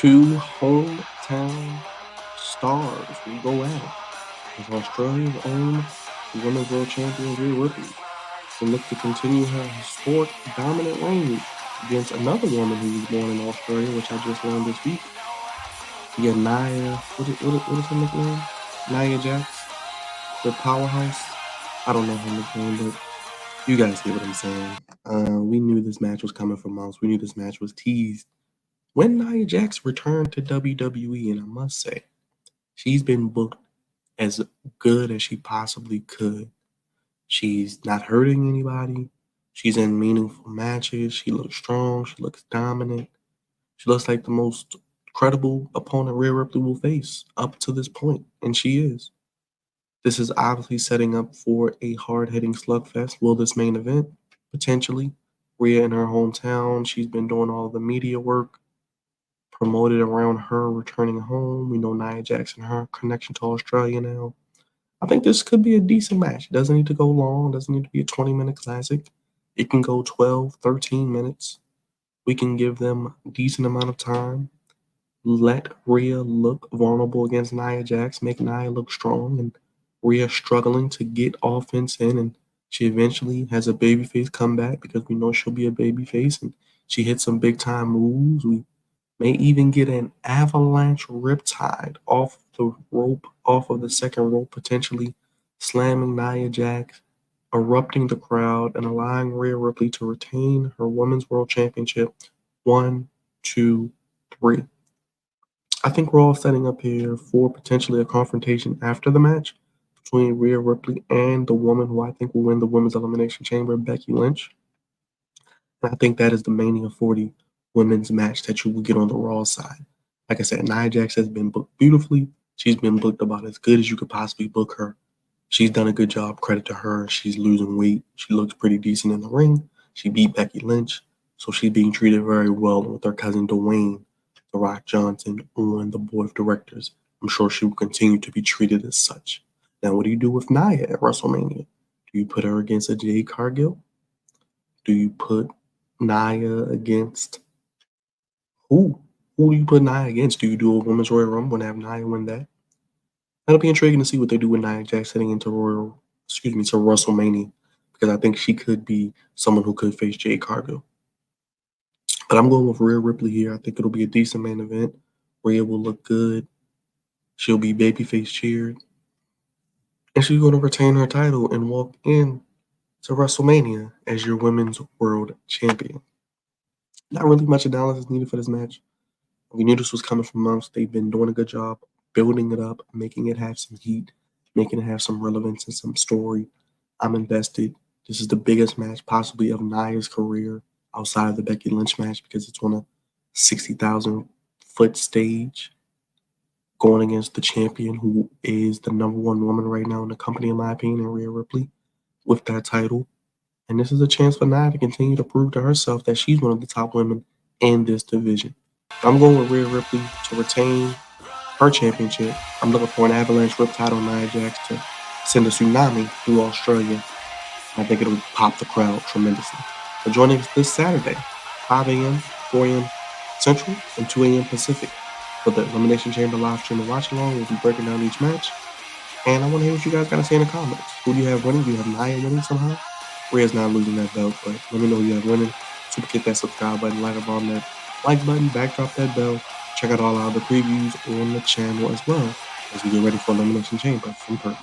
Two hometown stars will go at it as Australia's own Women's World Champion Rhea Ripley will look to continue her historic dominant reign against another woman who was born in Australia, which I just learned this week. Yeah, Nia, what is her nickname? Nia Jax, the powerhouse. I don't know her nickname, but you guys get what I'm saying. We knew this match was coming for months. We knew this match was teased when Nia Jax returned to WWE, and I must say, she's been booked as good as she possibly could. She's not hurting anybody. She's in meaningful matches. She looks strong. She looks dominant. She looks like the most credible opponent Rhea Ripley will face up to this point, and she is. This is obviously setting up for a hard-hitting slugfest. Will this main event? Potentially. Rhea in her hometown. She's been doing all the media work promoted around her returning home. We know Nia Jax and her connection to Australia now. I think this could be a decent match. It doesn't need to go long. It doesn't need to be a 20-minute classic. It can go 12, 13 minutes. We can give them a decent amount of time. Let Rhea look vulnerable against Nia Jax, make Nia look strong, and Rhea struggling to get offense in, and she eventually has a babyface comeback because we know she'll be a babyface, and she hits some big-time moves. We may even get an avalanche riptide off the rope, off of the second rope, potentially slamming Nia Jax, erupting the crowd, and allowing Rhea Ripley to retain her Women's World Championship. 1, 2, 3. I think we're all setting up here for potentially a confrontation after the match between Rhea Ripley and the woman who I think will win the Women's Elimination Chamber, Becky Lynch. And I think that is the Mania 40 women's match that you will get on the Raw side. Like I said, Nia Jax has been booked beautifully. She's been booked about as good as you could possibly book her. She's done a good job. Credit to her. She's losing weight. She looks pretty decent in the ring. She beat Becky Lynch. So she's being treated very well with her cousin Dwayne, The Rock Johnson, on the board of directors. I'm sure she will continue to be treated as such. Now, what do you do with Nia at WrestleMania? Do you put her against a Jade Cargill? Do you put Nia against who? Who do you put Nia against? Do you do a Women's Royal Rumble and have Nia win that? That'll be intriguing to see what they do with Nia Jax heading into to WrestleMania, because I think she could be someone who could face Jade Cargill. But I'm going with Rhea Ripley here. I think it'll be a decent main event. Rhea will look good. She'll be babyface cheered. And she's going to retain her title and walk in to WrestleMania as your Women's World Champion. Not really much analysis needed for this match. We knew this was coming for months. They've been doing a good job building it up, making it have some heat, making it have some relevance and some story. I'm invested. This is the biggest match possibly of Nia's career outside of the Becky Lynch match because it's on a 60,000 foot stage going against the champion who is the number one woman right now in the company, in my opinion, in Rhea Ripley, with that title. And this is a chance for Nia to continue to prove to herself that she's one of the top women in this division. I'm going with Rhea Ripley to retain her championship. I'm looking for an avalanche riptide on Nia Jax to send a tsunami through Australia. I think it'll pop the crowd tremendously. So joining us this Saturday, 5 a.m., 4 a.m. Central, and 2 a.m. Pacific for the Elimination Chamber live stream and watch along. We'll be breaking down each match. And I want to hear what you guys got to say in the comments. Who do you have winning? Do you have Nia winning somehow? Rhea's not losing that belt, but let me know who you have winning. Super hit that subscribe button, light up on that like button, backdrop that bell. Check out all our other previews on the channel as well as we get ready for Elimination Chamber from Perth.